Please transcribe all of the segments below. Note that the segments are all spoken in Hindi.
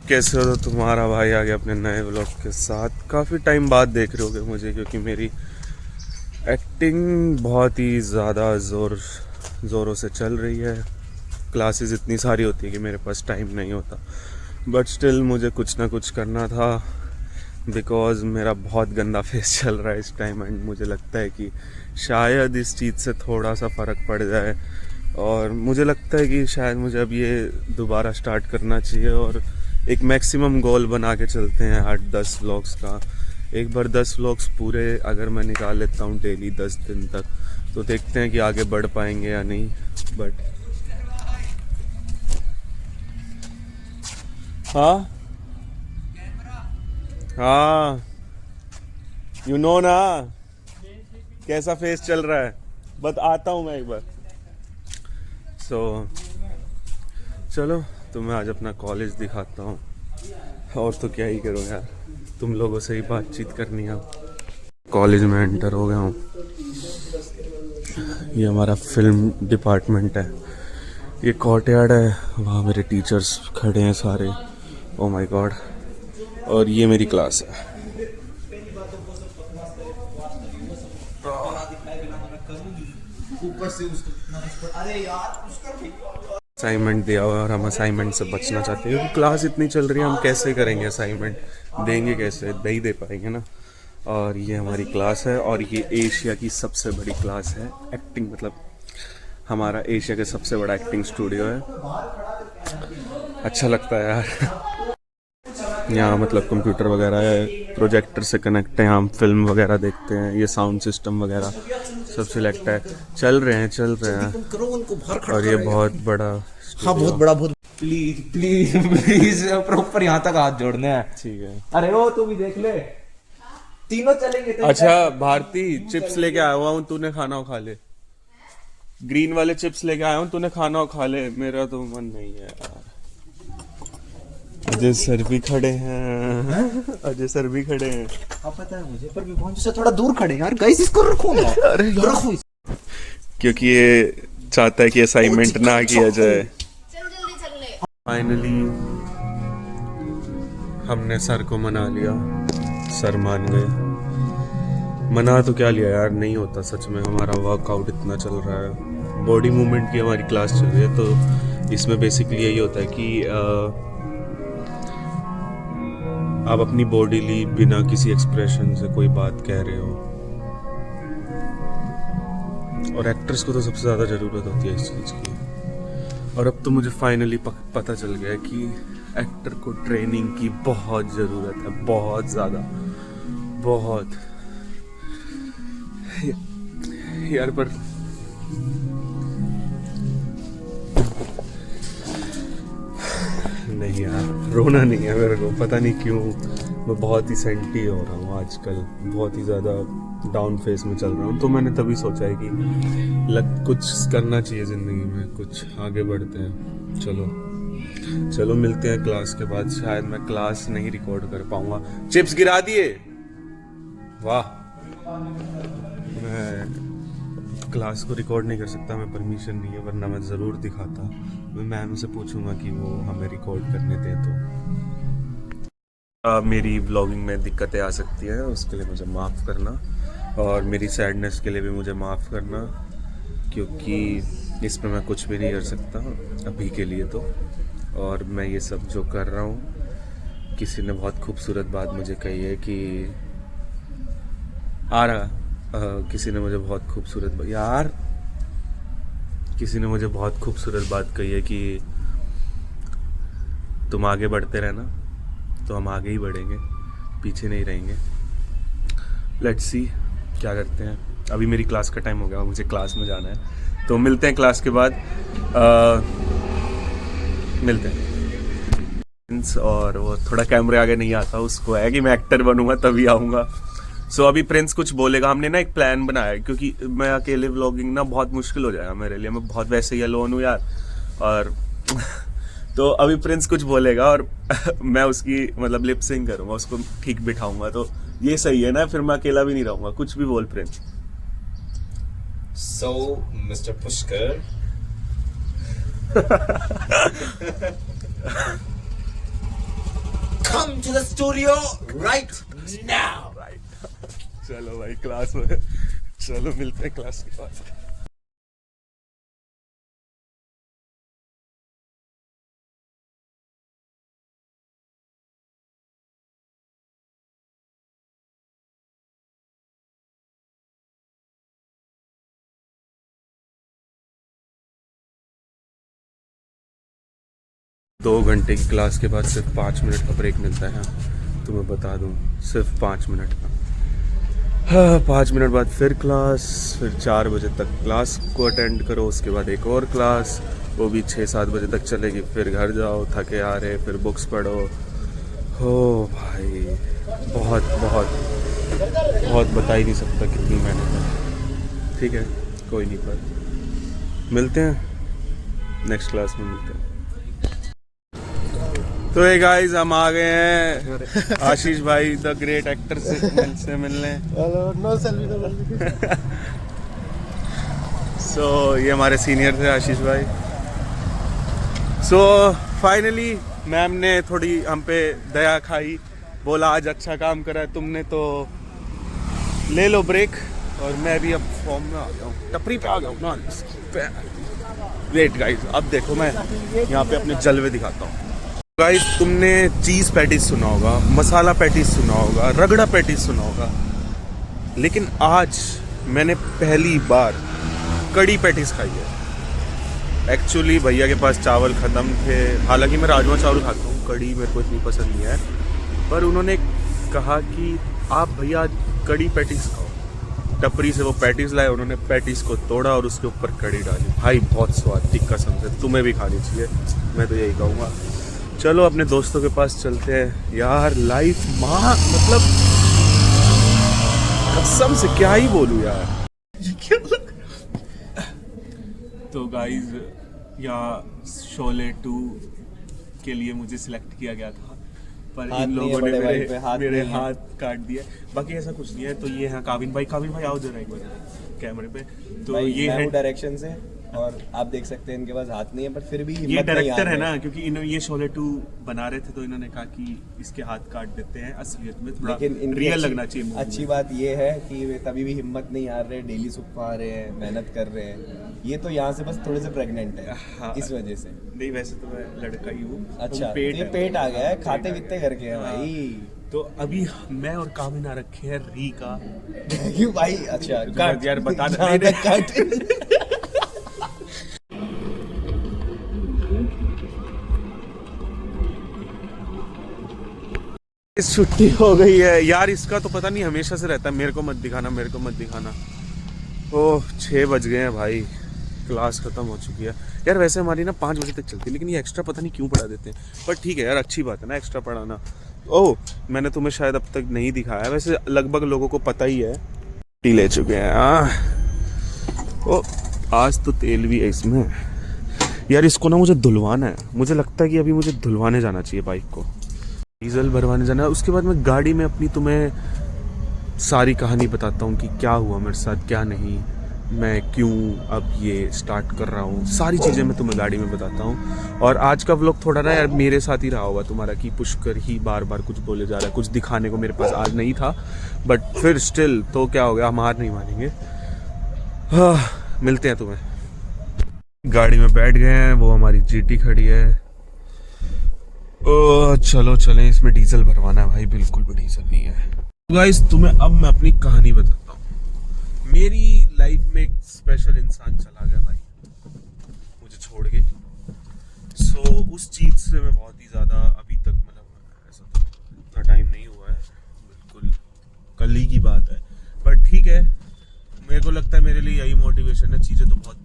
कैसे हो? तो तुम्हारा भाई आ गया अपने नए व्लॉग के साथ। काफ़ी टाइम बाद देख रहे होगे मुझे, क्योंकि मेरी एक्टिंग बहुत ही ज़्यादा ज़ोरों से चल रही है। क्लासेस इतनी सारी होती है कि मेरे पास टाइम नहीं होता, बट स्टिल मुझे कुछ ना कुछ करना था, बिकॉज़ मेरा बहुत गंदा फेस चल रहा है इस टाइम। एंड मुझे लगता है कि शायद इस चीज़ से थोड़ा सा फ़र्क पड़ जाए, और मुझे लगता है कि शायद मुझे अब ये दोबारा स्टार्ट करना चाहिए और एक मैक्सिमम गोल बना के चलते हैं 8-10 व्लॉग्स का। एक बार 10 व्लॉग्स पूरे अगर मैं निकाल लेता हूँ डेली 10 दिन तक, तो देखते हैं कि आगे बढ़ पाएंगे या नहीं। बट हाँ हाँ, यू नो ना कैसा फेस चल रहा है, बस आता हूँ मैं एक बार। चलो तुम्हें आज अपना कॉलेज दिखाता हूँ, और तो क्या ही करूँ यार, तुम लोगों से ही बातचीत करनी है। कॉलेज में एंटर हो गया हूँ। ये हमारा फिल्म डिपार्टमेंट है, ये कोर्टयार्ड है, वहाँ मेरे टीचर्स खड़े हैं सारे। Oh my God. और ये मेरी क्लास है। असाइनमेंट दिया हुआ है और हम असाइनमेंट से बचना चाहते हैं, क्योंकि क्लास इतनी चल रही है, हम कैसे करेंगे असाइनमेंट, देंगे कैसे, नहीं दे पाएंगे ना। और ये हमारी क्लास है, और ये एशिया की सबसे बड़ी क्लास है एक्टिंग, मतलब हमारा एशिया का सबसे बड़ा एक्टिंग स्टूडियो है। अच्छा लगता है यार। यहाँ मतलब कंप्यूटर वगैरह है, प्रोजेक्टर से कनेक्ट है, हम फिल्म वगैरह देखते हैं, ये साउंड सिस्टम वगैरह सब सिलेक्ट है, चल रहे हैं। और ये बहुत बड़ा हाँ, बहुत बड़ा, बहुत। प्लीज प्लीज प्लीज प्रॉपर यहाँ तक हाथ जोड़ने हैं। ठीक है। अरे वो तू भी देख ले, तीनों चलेंगे तो। अच्छा भारती, चिप्स लेके आया हुआ हूँ, तूने खाना खा ले। ग्रीन वाले चिप्स लेके आया हूँ, तूने खाना खा ले, मेरा तो मन नहीं है यार। अजय सर भी खड़े हैं, अजय सर भी खड़े हैं। हाँ पता है मुझे, पर विभोन से थोड़ा दूर खड़े हैं यार। गाइस इसको रखो ना। अरे रखो क्योंकि ये चाहता है कि असाइनमेंट ना किया जाए। फाइनली हमने सर को मना लिया, सर मान गए। मना तो क्या लिया यार, नहीं होता सच में। हमारा वर्कआउट इतना चल रहा है, बॉडी मूवमेंट की हमारी क्लास चल रही है, तो इसमें बेसिकली यही होता है कि आप अपनी बॉडी ली बिना किसी एक्सप्रेशन से कोई बात कह रहे हो। और एक्टर्स को तो सबसे ज़्यादा ज़रूरत होती है इस चीज़ की। और अब तो मुझे फाइनली पता चल गया है कि एक्टर को ट्रेनिंग की बहुत ज़रूरत है, बहुत ज़्यादा, बहुत यार। पर नहीं यार, रोना नहीं है मेरे को, पता नहीं क्यों मैं बहुत ही सेंटी हो रहा हूँ आजकल, बहुत ही ज़्यादा डाउन फेस में चल रहा हूँ। तो मैंने तभी सोचा है कि कुछ करना चाहिए ज़िंदगी में, कुछ आगे बढ़ते हैं। चलो मिलते हैं क्लास के बाद। शायद मैं क्लास नहीं रिकॉर्ड कर पाऊँगा। चिप्स गिरा दिए, वाह। मैं क्लास को रिकॉर्ड नहीं कर सकता, मैं परमिशन नहीं है, वरना मैं ज़रूर दिखाता। मैं मैम से पूछूंगा कि वो हमें रिकॉर्ड करने दे। तो मेरी व्लॉगिंग में दिक्कतें आ सकती हैं, उसके लिए मुझे माफ़ करना, और मेरी सैडनेस के लिए भी मुझे माफ़ करना, क्योंकि इसमें मैं कुछ भी नहीं कर सकता अभी के लिए तो। और मैं ये सब जो कर रहा हूँ, किसी ने बहुत खूबसूरत बात मुझे कही है कि किसी ने मुझे बहुत खूबसूरत बात कही है कि तुम आगे बढ़ते रहना, तो हम आगे ही बढ़ेंगे, पीछे नहीं रहेंगे। लेट्स सी क्या करते हैं। अभी मेरी क्लास का टाइम हो गया, मुझे क्लास में जाना है, तो मिलते हैं क्लास के बाद। मिलते हैं। और वो थोड़ा कैमरे आगे नहीं आता, उसको है कि मैं एक्टर बनूंगा तभी आऊँगा। सो अभी प्रिंस कुछ बोलेगा। हमने ना एक प्लान बनाया है, क्योंकि मैं अकेले व्लॉगिंग ना बहुत मुश्किल हो जाएगा मेरे लिए, मैं बहुत वैसे ही अलोन हूँ यार। और तो अभी प्रिंस कुछ बोलेगा और मैं उसकी मतलब लिप सिंग करूँगा, उसको ठीक बिठाऊंगा, तो ये सही है ना, फिर मैं अकेला भी नहीं रहूँगा। कुछ भी बोल Prince. So, Mr. Pushkar, come to the studio right now. चलो भाई क्लास में, चलो मिलते हैं क्लास के बाद। दो घंटे की क्लास के बाद सिर्फ 5 मिनट का ब्रेक मिलता है, तुम्हें बता दूं, सिर्फ 5 मिनट का। हाँ, 5 मिनट बाद फिर क्लास, फिर 4 बजे तक क्लास को अटेंड करो, उसके बाद एक और क्लास, वो भी 6-7 बजे तक चलेगी, फिर घर जाओ थके आ रहे, फिर बुक्स पढ़ो। हो भाई, बहुत बहुत बहुत बता ही नहीं सकता कितनी मेहनत है। ठीक है, कोई नहीं, पर मिलते हैं नेक्स्ट क्लास में, मिलते हैं। तो ये गाइस हम आ गए हैं आशीष भाई द ग्रेट एक्टर से मिलने। सो ये हमारे सीनियर थे आशीष भाई। सो फाइनली मैम ने थोड़ी हम पे दया खाई, बोला आज अच्छा काम करा है तुमने तो ले लो ब्रेक, और मैं भी अब फॉर्म में आ गया हूँ, टपरी पे आ गया हूँ ना। वेट गाइस, अब देखो मैं यहाँ पे अपने जलवे दिखाता हूँ। गाइस तुमने चीज़ पैटीज सुना होगा, मसाला पैटीज सुना होगा, रगड़ा पैटीज सुना होगा, लेकिन आज मैंने पहली बार कड़ी पैटीज खाई है। एक्चुअली भैया के पास चावल ख़त्म थे, हालांकि मैं राजमा चावल खाता हूँ, कड़ी मेरे को इतनी पसंद नहीं है, पर उन्होंने कहा कि आप भैया कड़ी पैटीज खाओ। टपरी से वो पैटीज लाए, उन्होंने पैटीज को तोड़ा और उसके ऊपर कड़ी डाली। भाई बहुत स्वाद थी कसम से, तुम्हें भी खानी चाहिए, मैं तो यही कहूँगा। चलो अपने दोस्तों के पास चलते हैं यार। लाइफ माँ मतलब कसम से क्या ही बोलूं यार। तो गाइज यहाँ शोले 2 के लिए मुझे सिलेक्ट किया गया था, पर इन लोगों ने मेरे हाथ काट दिए। बाकी ऐसा कुछ नहीं है। तो ये है काविन भाई आओ जरा एक बार कैमरे पे। तो ये है डायरेक्शन से, और आप देख सकते हैं इनके पास हाथ नहीं है, पर फिर भी ये डायरेक्टर है ना, क्योंकि इन्होंने ये शोले 2 बना रहे थे, तो इन्होंने कहा कि इसके हाथ काट देते हैं, असलियत में थोड़ा रियल लगना चाहिए। अच्छी बात ये है कि वे तभी भी हिम्मत नहीं हार रहे, डेली सुख पा रहे हैं, मेहनत कर रहे हैं। ये तो यहाँ से बस थोड़े से प्रेग्नेंट है। हाँ, इस वजह से। नहीं वैसे तो मैं लड़का ही हूँ। अच्छा, पेट आ गया है, खाते पीते करके है भाई। तो अभी मैं और कामिन आ रखे हैं री का भाई। अच्छा यार बता छुट्टी हो गई है यार। इसका तो पता नहीं हमेशा से रहता है, मेरे को मत दिखाना। ओह 6 बज गए हैं भाई, क्लास खत्म हो चुकी है यार। वैसे हमारी ना 5 बजे तक चलती है, लेकिन ये एक्स्ट्रा पता नहीं क्यों पढ़ा देते हैं, पर ठीक है यार, अच्छी बात है ना एक्स्ट्रा पढ़ाना। ओह मैंने तुम्हें शायद अब तक नहीं दिखाया, वैसे लगभग लोगों को पता ही है। टी ले चुके हैं। ओ आज तो तेल भी है इसमें यार। इसको ना मुझे धुलवाना है, मुझे लगता है कि अभी मुझे धुलवाने जाना चाहिए बाइक को, डीजल भरवाने जाना है। उसके बाद मैं गाड़ी में अपनी तुम्हें सारी कहानी बताता हूँ कि क्या हुआ मेरे साथ, क्या नहीं, मैं क्यों अब ये स्टार्ट कर रहा हूँ, सारी चीज़ें मैं तुम्हें गाड़ी में बताता हूँ। और आज का व्लॉग थोड़ा ना यार मेरे साथ ही रहा होगा तुम्हारा, कि पुष्कर ही बार बार कुछ बोले जा रहा है, कुछ दिखाने को मेरे पास आज नहीं था, बट फिर स्टिल तो क्या हो गया, हम हार नहीं मानेंगे। हाँ मिलते हैं तुम्हें। गाड़ी में बैठ गए हैं, वो हमारी जीटी खड़ी है। ओ चलो चलें, इसमें डीजल भरवाना है भाई, बिल्कुल भी डीजल नहीं है। गाइस तुम्हें अब मैं अपनी कहानी बताता हूँ। मेरी लाइफ में एक स्पेशल इंसान चला गया भाई, मुझे छोड़ के। सो उस चीज़ से मैं बहुत ही ज़्यादा अभी तक, मतलब ऐसा तो इतना टाइम नहीं हुआ है, बिल्कुल कल ही की बात है, पर ठीक है। मेरे को लगता है मेरे लिए यही मोटिवेशन है। चीज़ें तो बहुत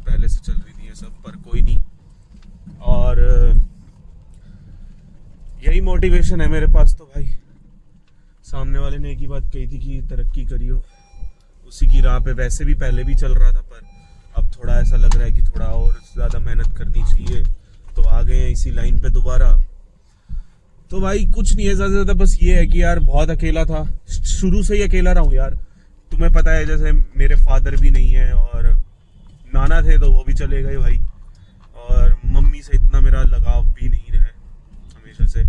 पहले से चल रही थी ये सब, पर कोई नहीं, और यही मोटिवेशन है मेरे पास। तो भाई सामने वाले ने एक ही बात कही थी कि तरक्की करियो, उसी की राह पे वैसे भी पहले भी चल रहा था, पर अब थोड़ा ऐसा लग रहा है कि थोड़ा और ज़्यादा मेहनत करनी चाहिए, तो आ गए हैं इसी लाइन पे दोबारा। तो भाई कुछ नहीं है ज़्यादा से ज़्यादा, बस ये है कि यार बहुत अकेला था, शुरू से ही अकेला रहा हूँ यार। तुम्हें पता है जैसे मेरे फादर भी नहीं है, और नाना थे तो वो भी चले गए भाई, और मम्मी से इतना मेरा लगाव भी नहीं रहा हमेशा से।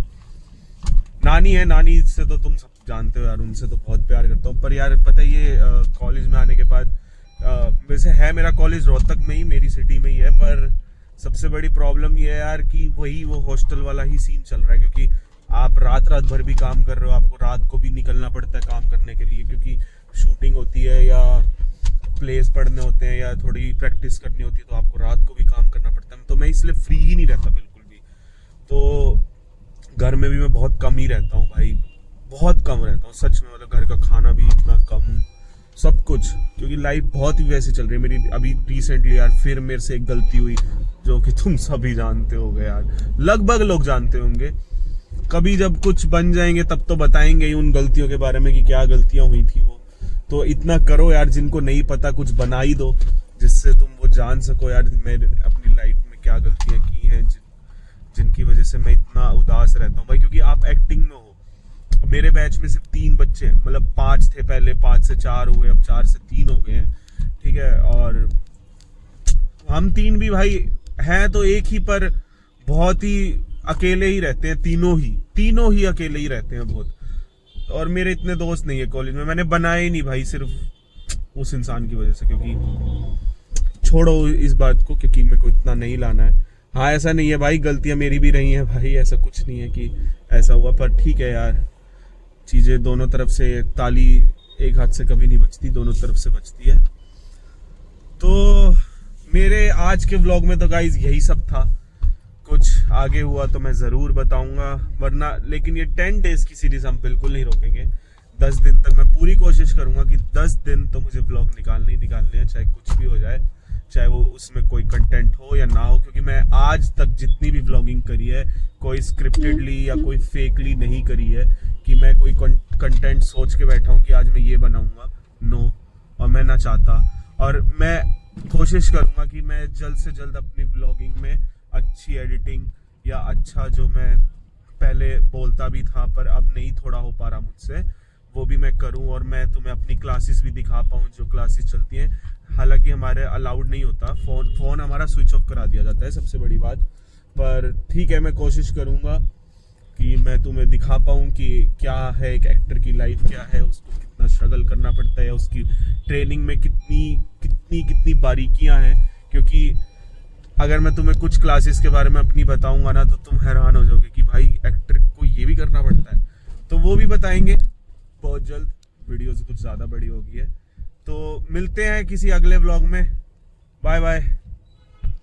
नानी है, नानी से तो तुम सब जानते हो यार, उनसे तो बहुत प्यार करता हूँ। पर यार पता है ये कॉलेज में आने के बाद वैसे है मेरा कॉलेज रोहतक में ही, मेरी सिटी में ही है, पर सबसे बड़ी प्रॉब्लम ये है यार कि वही वो हॉस्टल वाला ही सीन चल रहा है, क्योंकि आप रात भर भी काम कर रहे हो, आपको रात को भी निकलना पड़ता है काम करने के लिए, क्योंकि शूटिंग होती है या प्लेस पढ़ने होते हैं या थोड़ी प्रैक्टिस करनी होती है, तो आपको रात को भी काम करना पड़ता है। तो मैं इसलिए फ्री ही नहीं रहता बिल्कुल भी। तो घर में भी मैं बहुत कम ही रहता हूँ भाई, बहुत कम रहता हूँ सच में। मतलब घर का खाना भी इतना कम, सब कुछ, क्योंकि लाइफ बहुत ही वैसी चल रही है मेरी। अभी रिसेंटली यार फिर मेरे से एक गलती हुई, जो कि तुम सभी जानते होगे यार, लगभग लोग जानते होंगे। कभी जब कुछ बन जाएंगे तब तो बताएंगे ही उन गलतियों के बारे में कि क्या गलतियां हुई थी वो। तो इतना करो यार, जिनको नहीं पता कुछ बना ही दो, जिससे तुम वो जान सको यार मैंने अपनी लाइफ में क्या गलतियां की हैं, जिनकी वजह से मैं इतना उदास रहता हूँ भाई। क्योंकि आप एक्टिंग में हो, मेरे बैच में सिर्फ 3 बच्चे हैं, मतलब 5 थे पहले, 5 से 4 हुए, अब 4 से 3 हो गए हैं, ठीक है। और हम 3 भी भाई हैं तो एक ही, पर बहुत ही अकेले ही रहते हैं, तीनों ही अकेले ही रहते हैं बहुत। और मेरे इतने दोस्त नहीं है कॉलेज में, मैंने बनाए ही नहीं भाई, सिर्फ उस इंसान की वजह से। क्योंकि छोड़ो इस बात को, क्योंकि मेरे को इतना नहीं लाना है। हाँ ऐसा नहीं है भाई, गलतियां मेरी भी रही हैं भाई, ऐसा कुछ नहीं है कि ऐसा हुआ, पर ठीक है यार, चीज़ें दोनों तरफ से, ताली एक हाथ से कभी नहीं बचती, दोनों तरफ से बचती है। तो मेरे आज के व्लॉग में तो गाइज यही सब था। कुछ आगे हुआ तो मैं ज़रूर बताऊंगा, वरना लेकिन ये 10 डेज की सीरीज हम बिल्कुल नहीं रोकेंगे। 10 दिन तक मैं पूरी कोशिश करूंगा कि 10 दिन तो मुझे व्लॉग निकालने हैं, चाहे कुछ भी हो जाए, चाहे वो उसमें कोई कंटेंट हो या ना हो। क्योंकि मैं आज तक जितनी भी व्लॉगिंग करी है, कोई स्क्रिप्टेडली या कोई फेकली नहीं करी है कि मैं कोई कंटेंट सोच के बैठा हूँ कि आज मैं ये बनाऊंगा, नो। और मैं ना चाहता, और मैं कोशिश करूंगा कि मैं जल्द से जल्द अपनी ब्लॉगिंग में अच्छी एडिटिंग या अच्छा, जो मैं पहले बोलता भी था पर अब नहीं थोड़ा हो पा रहा मुझसे, वो भी मैं करूं। और मैं तुम्हें अपनी क्लासेस भी दिखा पाऊं, जो क्लासेस चलती हैं। हालांकि हमारे अलाउड नहीं होता, फ़ोन हमारा स्विच ऑफ करा दिया जाता है, सबसे बड़ी बात। पर ठीक है, मैं कोशिश करूंगा कि मैं तुम्हें दिखा पाऊँ कि क्या है एक एक्टर की लाइफ, क्या है, उसको कितना स्ट्रगल करना पड़ता है, उसकी ट्रेनिंग में कितनी बारीकियां हैं। क्योंकि अगर मैं तुम्हें कुछ क्लासेस के बारे में अपनी बताऊंगा ना, तो तुम हैरान हो जाओगे कि भाई एक्टर को ये भी करना पड़ता है। तो वो भी बताएंगे बहुत जल्द, वीडियोस कुछ ज़्यादा बड़ी होगी है। तो मिलते हैं किसी अगले व्लॉग में, बाय बाय।